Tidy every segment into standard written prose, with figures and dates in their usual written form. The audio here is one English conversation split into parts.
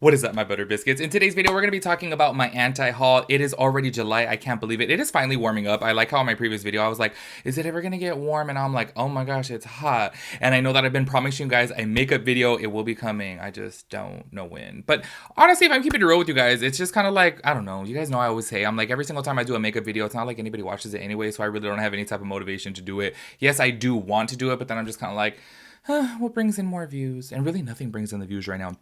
What is up, my butter biscuits? In today's video, we're going to be talking about my anti-haul. It is already July. I can't believe it. It is finally warming up. I like how in my previous video, I was like, is it ever going to get warm? And I'm like, oh my gosh, it's hot. And I know that I've been promising you guys a makeup video. It will be coming. I just don't know when. But honestly, if I'm keeping it real with you guys, it's just kind of like, I don't know. You guys know I always say, I'm like, every single time I do a makeup video, it's not like anybody watches it anyway. So I really don't have any type of motivation to do it. Yes, I do want to do it, but then I'm just kind of like, what brings in more views? And really nothing brings in the views right now.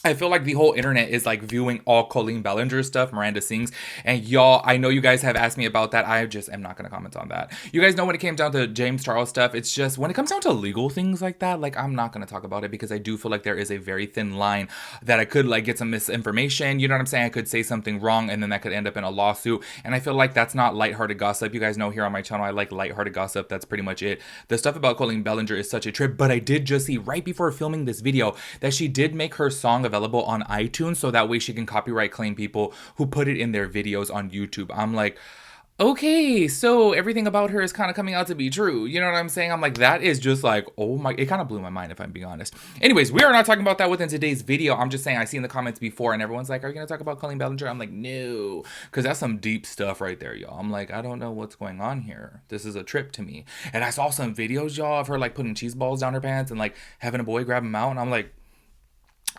I feel like the whole internet is like viewing all Colleen Ballinger stuff, Miranda Sings, and y'all, I know you guys have asked me about that. I just am not going to comment on that. You guys know when it came down to James Charles stuff, it's just when it comes down to legal things like that, like I'm not going to talk about it because I do feel like there is a very thin line that I could like get some misinformation. You know what I'm saying? I could say something wrong and then that could end up in a lawsuit. And I feel like that's not lighthearted gossip. You guys know here on my channel, I like lighthearted gossip. That's pretty much it. The stuff about Colleen Ballinger is such a trip, but I did just see right before filming this video that she did make her song available on iTunes so that way she can copyright claim people who put it in their videos on YouTube. I'm like, okay, so everything about her is kind of coming out to be true. You know what I'm saying? I'm like, that is just like, oh my, it kind of blew my mind if I'm being honest. Anyways, we are not talking about that within today's video. I'm just saying, I see in the comments before and everyone's like, are you going to talk about Colleen Ballinger? I'm like, no, because that's some deep stuff right there, y'all. I'm like, I don't know what's going on here. This is a trip to me. And I saw some videos, y'all, of her like putting cheese balls down her pants and like having a boy grab them out. And I'm like,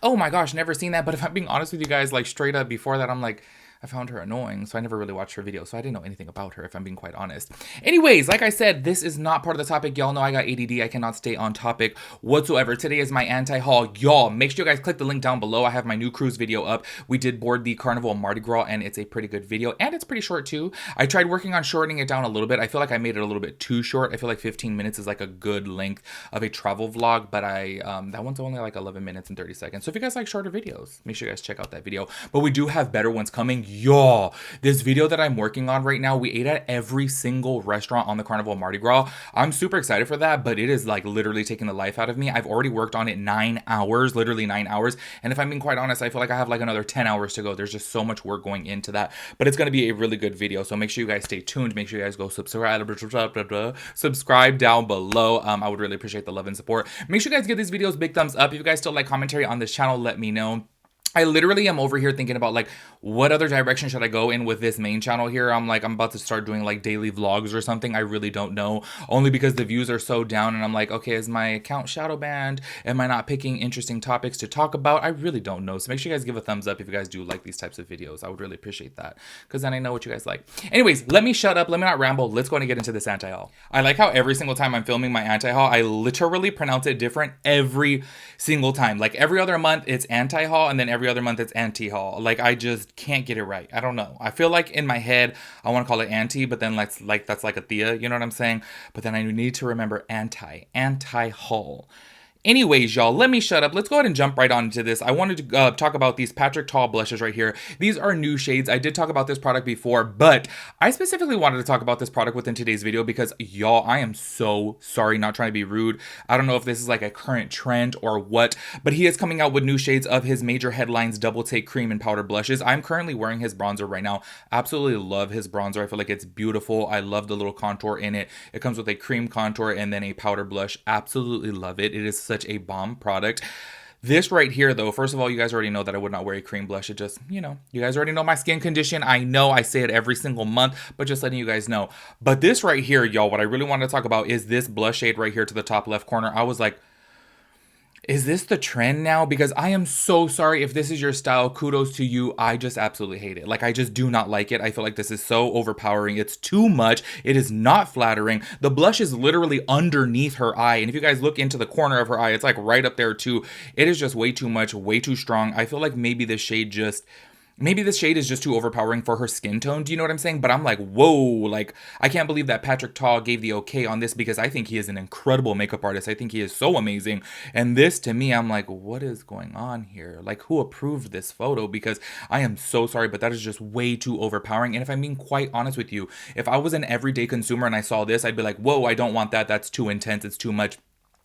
oh my gosh, never seen that. But if I'm being honest with you guys, like straight up before that, I'm like, I found her annoying, so I never really watched her videos, so I didn't know anything about her, if I'm being quite honest. Anyways, like I said, this is not part of the topic. Y'all know I got ADD. I cannot stay on topic whatsoever. Today is my anti-haul. Y'all, make sure you guys click the link down below. I have my new cruise video up. We did board the Carnival Mardi Gras, and it's a pretty good video, and it's pretty short too. I tried working on shortening it down a little bit. I feel like I made it a little bit too short. I feel like 15 minutes is like a good length of a travel vlog, but that one's only like 11 minutes and 30 seconds. So if you guys like shorter videos, make sure you guys check out that video. But we do have better ones coming. Y'all, this video that I'm working on right now, we ate at every single restaurant on the Carnival Mardi Gras. I'm super excited for that, but it is like literally taking the life out of me. I've already worked on it 9 hours, literally 9 hours. And if I'm being quite honest, I feel like I have like another 10 hours to go. There's just so much work going into that, but it's going to be a really good video. So make sure you guys stay tuned. Make sure you guys go subscribe down below. I would really appreciate the love and support. Make sure you guys give these videos big thumbs up. If you guys still like commentary on this channel, let me know. I literally am over here thinking about like what other direction should I go in with this main channel here. I'm like, I'm about to start doing like daily vlogs or something. I really don't know, only because the views are so down and I'm like, okay, is my account shadow banned? Am I not picking interesting topics to talk about? I really don't know. So make sure you guys give a thumbs up if you guys do like these types of videos. I would really appreciate that because then I know what you guys like. Anyways, let me shut up. Let me not ramble. Let's go and get into this anti-haul. I like how every single time I'm filming my anti-haul, I literally pronounce it different every single time. Like every other month it's anti-haul and then every other month it's anti-haul. Like I just can't get it right. I don't know. I feel like in my head I want to call it anti, but then that's like a Thea, you know what I'm saying? But then I need to remember anti-haul. Anyways, y'all, let me shut up. Let's go ahead and jump right on into this. I wanted to talk about these Patrick Ta blushes right here. These are new shades. I did talk about this product before, but I specifically wanted to talk about this product within today's video because, y'all, I am so sorry, not trying to be rude. I don't know if this is like a current trend or what, but he is coming out with new shades of his major headlines Double Take Cream and Powder blushes. I'm currently wearing his bronzer right now. Absolutely love his bronzer. I feel like it's beautiful. I love the little contour in it. It comes with a cream contour and then a powder blush. Absolutely love it. It is such a bomb product. This right here, though, first of all, you guys already know that I would not wear a cream blush. It just, you know, you guys already know my skin condition. I know I say it every single month, but just letting you guys know. But this right here, y'all, what I really want to talk about is this blush shade right here to the top left corner. I was like, is this the trend now? Because I am so sorry if this is your style. Kudos to you. I just absolutely hate it. Like, I just do not like it. I feel like this is so overpowering. It's too much. It is not flattering. The blush is literally underneath her eye. And if you guys look into the corner of her eye, it's like right up there too. It is just way too much, way too strong. I feel like maybe this shade is just too overpowering for her skin tone. Do you know what I'm saying? But I'm like, whoa, like, I can't believe that Patrick Ta gave the okay on this because I think he is an incredible makeup artist. I think he is so amazing. And this, to me, I'm like, what is going on here? Like, who approved this photo? Because I am so sorry, but that is just way too overpowering. And if I'm being quite honest with you, if I was an everyday consumer and I saw this, I'd be like, whoa, I don't want that. That's too intense. It's too much.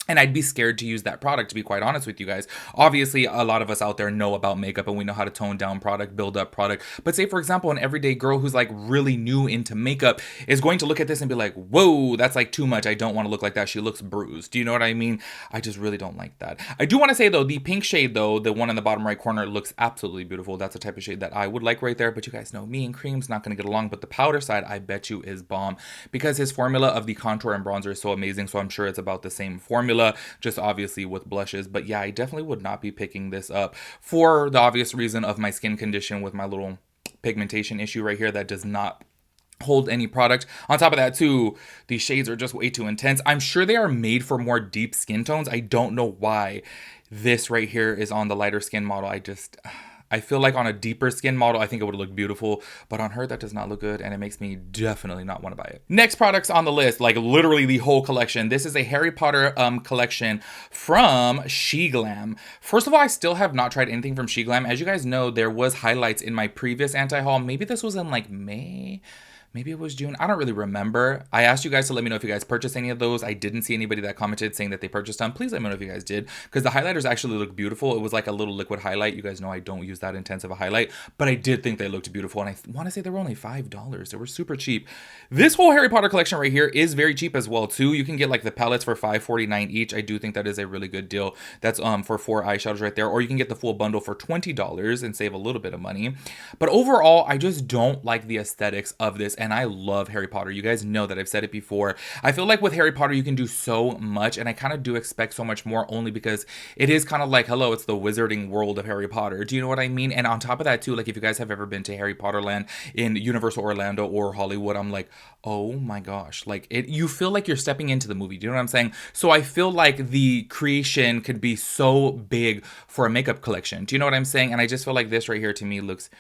And I'd be scared to use that product, to be quite honest with you guys. Obviously, a lot of us out there know about makeup and we know how to tone down product, build up product. But say, for example, an everyday girl who's like really new into makeup is going to look at this and be like, whoa, that's like too much. I don't want to look like that. She looks bruised. Do you know what I mean? I just really don't like that. I do want to say, though, the pink shade, though, the one in the bottom right corner, looks absolutely beautiful. That's the type of shade that I would like right there. But you guys know me and cream's not going to get along. But the powder side, I bet you, is bomb because his formula of the contour and bronzer is so amazing. So I'm sure it's about the same formula, just obviously with blushes. But yeah, I definitely would not be picking this up for the obvious reason of my skin condition with my little pigmentation issue right here that does not hold any product. On top of that too, these shades are just way too intense. I'm sure they are made for more deep skin tones. I don't know why this right here is on the lighter skin model. I feel like on a deeper skin model, I think it would look beautiful, but on her, that does not look good, and it makes me definitely not want to buy it. Next products on the list, like literally the whole collection. This is a Harry Potter collection from SheGlam. First of all, I still have not tried anything from SheGlam. As you guys know, there was highlights in my previous anti-haul. Maybe this was in like May. Maybe it was June. I don't really remember. I asked you guys to let me know if you guys purchased any of those. I didn't see anybody that commented saying that they purchased them. Please let me know if you guys did, because the highlighters actually look beautiful. It was like a little liquid highlight. You guys know I don't use that intensive a highlight, but I did think they looked beautiful. And I want to say they were only $5. They were super cheap. This whole Harry Potter collection right here is very cheap as well too. You can get like the palettes for $5.49 each. I do think that is a really good deal. That's for 4 eyeshadows right there. Or you can get the full bundle for $20 and save a little bit of money. But overall, I just don't like the aesthetics of this, and I love Harry Potter. You guys know that I've said it before. I feel like with Harry Potter, you can do so much, and I kind of do expect so much more only because it is kind of like, hello, it's the wizarding world of Harry Potter. Do you know what I mean? And on top of that too, like if you guys have ever been to Harry Potter Land in Universal Orlando or Hollywood, I'm like, oh my gosh, like you feel like you're stepping into the movie. Do you know what I'm saying? So I feel like the creation could be so big for a makeup collection. Do you know what I'm saying? And I just feel like this right here to me looks,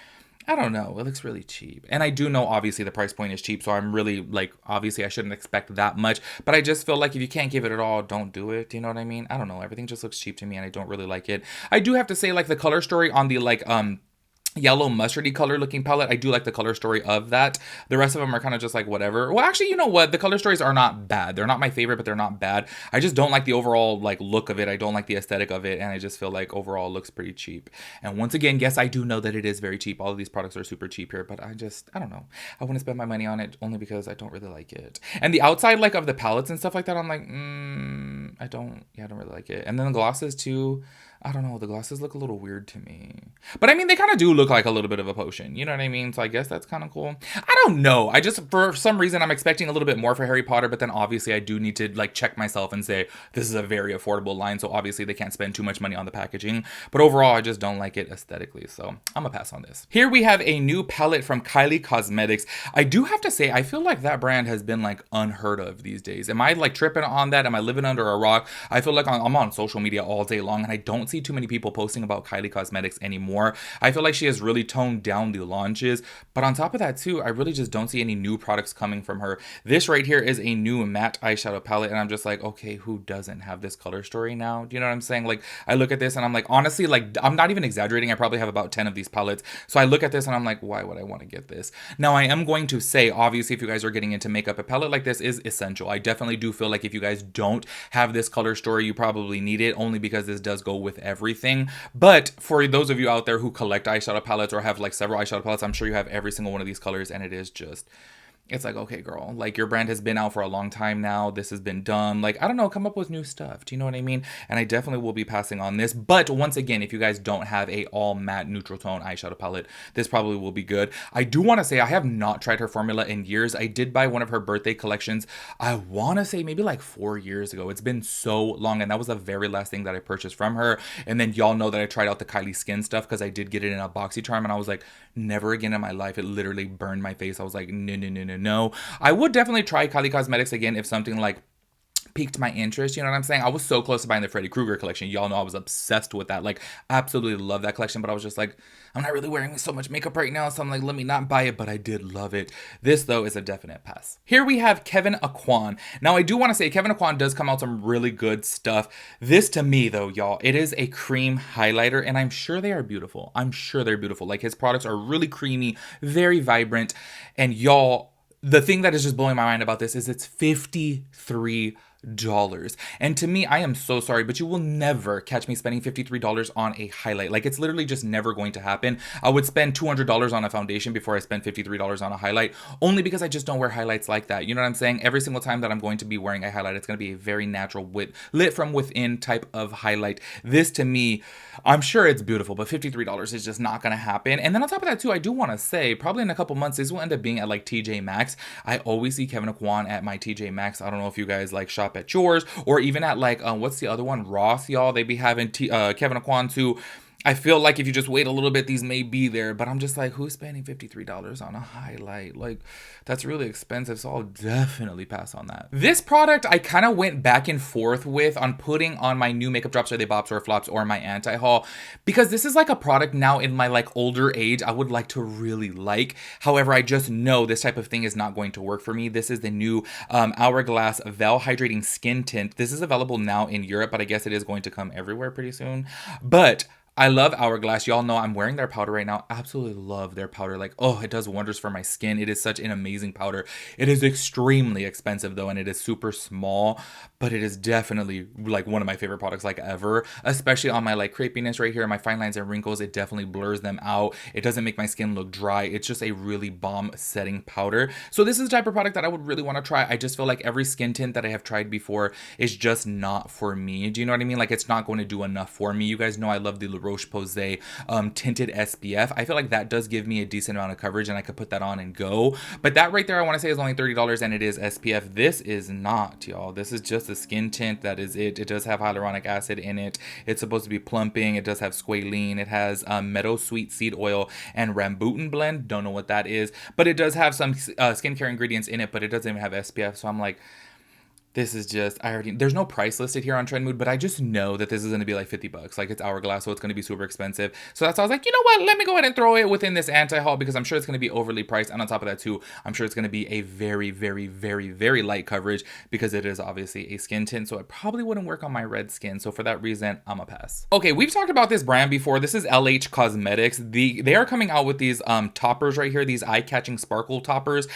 I don't know, it looks really cheap. And I do know obviously the price point is cheap, so I'm really like, obviously I shouldn't expect that much, but I just feel like if you can't give it at all, don't do it. Do you know what I mean? I don't know, everything just looks cheap to me and I don't really like it. I do have to say, like, the color story on the like yellow mustardy color looking palette, I do like the color story of that. The rest of them are kind of just like whatever. Well, actually, you know what? The color stories are not bad. They're not my favorite, but they're not bad. I just don't like the overall like look of it. I don't like the aesthetic of it, and I just feel like overall it looks pretty cheap. And once again, yes, I do know that it is very cheap. All of these products are super cheap here, but I don't know. I want to spend my money on it only because I don't really like it. And the outside like of the palettes and stuff like that, I'm like, I don't really like it. And then the glosses too, I don't know, the glasses look a little weird to me. But I mean, they kind of do look like a little bit of a potion. You know what I mean? So I guess that's kind of cool. I don't know. I just, for some reason, I'm expecting a little bit more for Harry Potter. But then obviously I do need to like check myself and say, this is a very affordable line. So obviously they can't spend too much money on the packaging. But overall, I just don't like it aesthetically. So I'm gonna pass on this. Here we have a new palette from Kylie Cosmetics. I do have to say, I feel like that brand has been like unheard of these days. Am I like tripping on that? Am I living under a rock? I feel like I'm on social media all day long and I don't see too many people posting about Kylie Cosmetics anymore. I feel like she has really toned down the launches, but on top of that too, I really just don't see any new products coming from her. This right here is a new matte eyeshadow palette, and I'm just like, okay, who doesn't have this color story now? Do you know what I'm saying? Like, I look at this and I'm like, honestly, like, I'm not even exaggerating. I probably have about 10 of these palettes. So I look at this and I'm like, why would I want to get this? Now, I am going to say, obviously, if you guys are getting into makeup, a palette like this is essential. I definitely do feel like if you guys don't have this color story, you probably need it, only because this does go with everything. But for those of you out there who collect eyeshadow palettes or have like several eyeshadow palettes, I'm sure you have every single one of these colors, and it is just, it's like, okay, girl, like your brand has been out for a long time now. This has been done. Like, I don't know, come up with new stuff. Do you know what I mean? And I definitely will be passing on this. But once again, if you guys don't have a all matte neutral tone eyeshadow palette, this probably will be good. I do want to say I have not tried her formula in years. I did buy one of her birthday collections. I want to say maybe like 4 years ago. It's been so long, and that was the very last thing that I purchased from her. And then y'all know that I tried out the Kylie Skin stuff because I did get it in a BoxyCharm, and I was like, never again in my life. It literally burned my face. I was like, no. I would definitely try Kylie Cosmetics again if something like piqued my interest. You know what I'm saying? I was so close to buying the Freddy Krueger collection. Y'all know I was obsessed with that. Like, absolutely love that collection. But I was just like, I'm not really wearing so much makeup right now, so I'm like, let me not buy it. But I did love it. This, though, is a definite pass. Here we have Kevyn Aucoin. Now, I do want to say Kevyn Aucoin does come out some really good stuff. This, to me, though, y'all, it is a cream highlighter, and I'm sure they are beautiful. I'm sure they're beautiful. Like, his products are really creamy, very vibrant, and y'all, the thing that is just blowing my mind about this is it's $53. And to me, I am so sorry, but you will never catch me spending $53 on a highlight. Like, it's literally just never going to happen. I would spend $200 on a foundation before I spend $53 on a highlight, only because I just don't wear highlights like that. You know what I'm saying? Every single time that I'm going to be wearing a highlight, it's going to be a very natural lit from within type of highlight. This, to me, I'm sure it's beautiful, but $53 is just not going to happen. And then on top of that too, I do want to say, probably in a couple months, this will end up being at like TJ Maxx. I always see Kevin Kwan at my TJ Maxx. I don't know if you guys like shop at yours, or even at like, what's the other one? Ross, y'all. They be having Kevin Kwan too. I feel like if you just wait a little bit, these may be there, but I'm just like, who's spending $53 on a highlight? Like, that's really expensive, so I'll definitely pass on that. This product, I kind of went back and forth with on putting on my new makeup drops, or they bops or flops, or my anti-haul, because this is like a product now in my like older age I would like to really like. However, I just know this type of thing is not going to work for me. This is the new Hourglass Vel Hydrating Skin Tint. This is available now in Europe, but I guess it is going to come everywhere pretty soon. But I love Hourglass. Y'all know I'm wearing their powder right now. Absolutely love their powder. Like, oh, it does wonders for my skin. It is such an amazing powder. It is extremely expensive though, and it is super small, but it is definitely like one of my favorite products like ever, especially on my like crepiness right here, my fine lines and wrinkles. It definitely blurs them out. It doesn't make my skin look dry. It's just a really bomb setting powder. So this is the type of product that I would really want to try. I just feel like every skin tint that I have tried before is just not for me. Do you know what I mean? Like, it's not going to do enough for me. You guys know I love the La Roche-Posay tinted SPF. I feel like that does give me a decent amount of coverage, and I could put that on and go. But that right there, I want to say, is only $30, and it is SPF. This is not, y'all. This is just a skin tint. That is it. It does have hyaluronic acid in it. It's supposed to be plumping. It does have squalene. It has meadow sweet seed oil and rambutan blend. Don't know what that is, but it does have some skincare ingredients in it, but it doesn't even have SPF. So I'm like, this is just, there's no price listed here on Trendmood, but I just know that this is going to be like $50. Like, it's Hourglass, so it's going to be super expensive. So that's why I was like, you know what? Let me go ahead and throw it within this anti-haul, because I'm sure it's going to be overly priced. And on top of that too, I'm sure it's going to be a very, very, very, very light coverage, because it is obviously a skin tint. So it probably wouldn't work on my red skin. So for that reason, I'm a pass. Okay, we've talked about this brand before. This is LH Cosmetics. They are coming out with these toppers right here, these eye-catching sparkle toppers.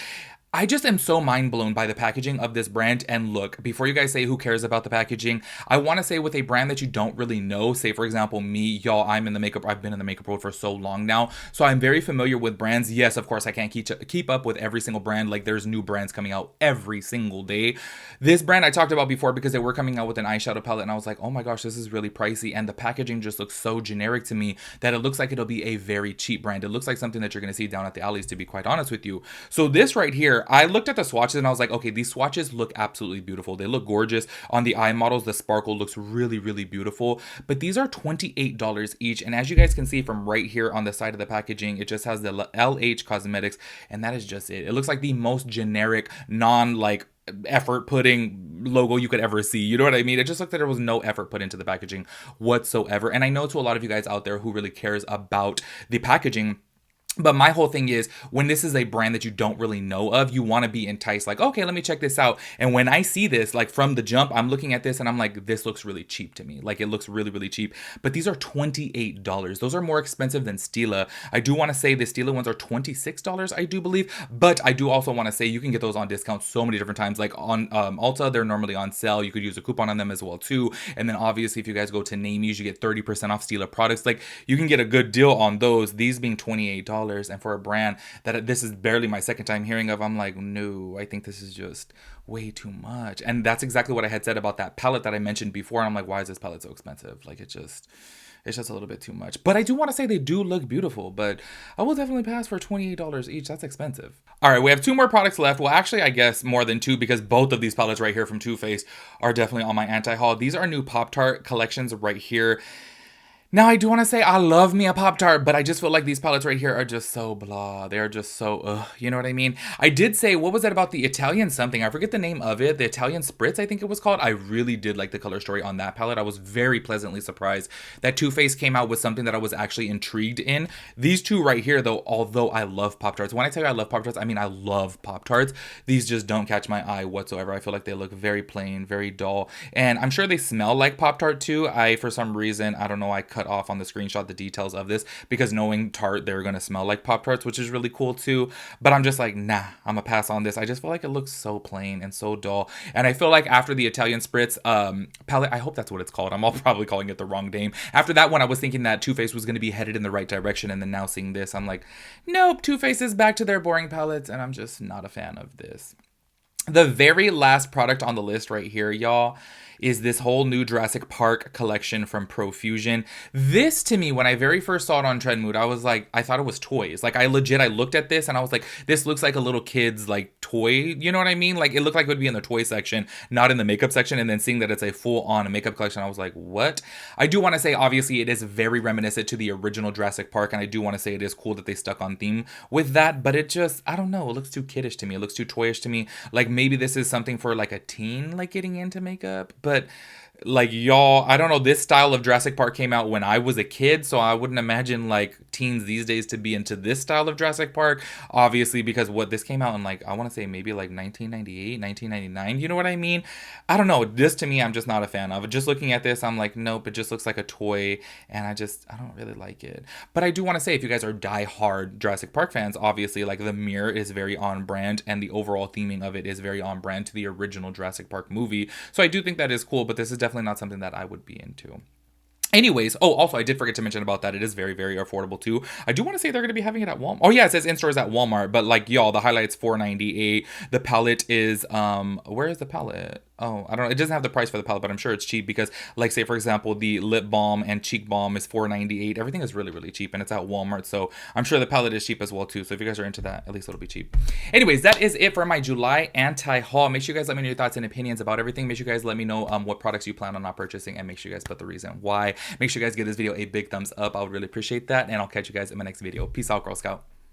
I just am so mind blown by the packaging of this brand. And look, before you guys say who cares about the packaging, I want to say with a brand that you don't really know, say for example me, y'all, I've been in the makeup world for so long now, so I'm very familiar with brands. Yes, of course I can't keep up with every single brand. Like, there's new brands coming out every single day. This brand I talked about before because they were coming out with an eyeshadow palette, and I was like, oh my gosh, this is really pricey, and the packaging just looks so generic to me that it looks like it'll be a very cheap brand. It looks like something that you're going to see down at the alleys, to be quite honest with you. So this right here, I looked at the swatches and I was like, okay, these swatches look absolutely beautiful. They look gorgeous. On the eye models, the sparkle looks really, really beautiful. But these are $28 each. And as you guys can see from right here on the side of the packaging, it just has the LH Cosmetics, and that is just it. It looks like the most generic, like effort putting logo you could ever see. You know what I mean? It just looked like there was no effort put into the packaging whatsoever. And I know to a lot of you guys out there who really cares about the packaging, but my whole thing is, when this is a brand that you don't really know of, you want to be enticed, like, okay, let me check this out. And when I see this, like from the jump, I'm looking at this and I'm like, this looks really cheap to me. Like, it looks really, really cheap. But these are $28. Those are more expensive than Stila. I do want to say the Stila ones are $26, I do believe. But I do also want to say you can get those on discount so many different times. Like on Ulta, they're normally on sale. You could use a coupon on them as well too. And then obviously if you guys go to Namies, you get 30% off Stila products. Like, you can get a good deal on those. These being $28. And for a brand that this is barely my second time hearing of, I'm like, no, I think this is just way too much. And that's exactly what I had said about that palette that I mentioned before. I'm like, why is this palette so expensive? Like, it's just a little bit too much. But I do want to say they do look beautiful, but I will definitely pass for $28 each. That's expensive. All right, we have two more products left. Well, actually, I guess more than two, because both of these palettes right here from Too Faced are definitely on my anti-haul. These are new Pop-Tart collections right here. Now, I do want to say I love me a Pop-Tart, but I just feel like these palettes right here are just so blah. They are just so, you know what I mean? I did say, what was that about the Italian something? I forget the name of it. The Italian Spritz, I think it was called. I really did like the color story on that palette. I was very pleasantly surprised that Too Faced came out with something that I was actually intrigued in. These two right here, though, although I love Pop-Tarts. When I tell you I love Pop-Tarts, I mean I love Pop-Tarts. These just don't catch my eye whatsoever. I feel like they look very plain, very dull. And I'm sure they smell like Pop-Tart too. For some reason, I don't know, I cut cut off on the screenshot the details of this, because knowing Tarte, they're gonna smell like Pop-Tarts, which is really cool too. But I'm just like, nah, I'm gonna pass on this. I just feel like it looks so plain and so dull. And I feel like after the Italian Spritz palette, I hope that's what it's called. I'm all probably calling it the wrong name. After that one, I was thinking that Too Faced was gonna be headed in the right direction, and then now seeing this, I'm like, nope, Too Faced is back to their boring palettes, and I'm just not a fan of this. The very last product on the list right here, y'all, is this whole new Jurassic Park collection from Profusion. This, to me, when I very first saw it on Trendmood, I was like, I thought it was toys. Like, I looked at this and I was like, this looks like a little kid's, like, toy. You know what I mean? Like, it looked like it would be in the toy section, not in the makeup section. And then seeing that it's a full-on makeup collection, I was like, what? I do want to say, obviously, it is very reminiscent to the original Jurassic Park. And I do want to say it is cool that they stuck on theme with that. But it just, I don't know. It looks too kiddish to me. It looks too toyish to me. Like, maybe this is something for, like, a teen, like, getting into makeup. But like, y'all, I don't know, this style of Jurassic Park came out when I was a kid, so I wouldn't imagine like teens these days to be into this style of Jurassic Park, obviously, because what this came out in, like, I want to say maybe like 1998, 1999, you know what I mean? I don't know, this to me, I'm just not a fan of. Just looking at this, I'm like, nope, it just looks like a toy, and I don't really like it. But I do want to say, if you guys are die-hard Jurassic Park fans, obviously, like, the mirror is very on brand, and the overall theming of it is very on brand to the original Jurassic Park movie, so I do think that is cool, but this is definitely not something that I would be into. Anyways, oh, also, I did forget to mention about that. It is very, very affordable, too. I do want to say they're going to be having it at Walmart. Oh, yeah, it says in-stores at Walmart. But, like, y'all, the highlight's $4.98. The palette is, where is the palette? Oh, I don't know. It doesn't have the price for the palette, but I'm sure it's cheap because, like, say, for example, the lip balm and cheek balm is $4.98. Everything is really, really cheap, and it's at Walmart. So I'm sure the palette is cheap as well, too. So if you guys are into that, at least it'll be cheap. Anyways, that is it for my July anti-haul. Make sure you guys let me know your thoughts and opinions about everything. Make sure you guys let me know what products you plan on not purchasing, and make sure you guys put the reason why. Make sure you guys give this video a big thumbs up. I would really appreciate that, and I'll catch you guys in my next video. Peace out, Girl Scout.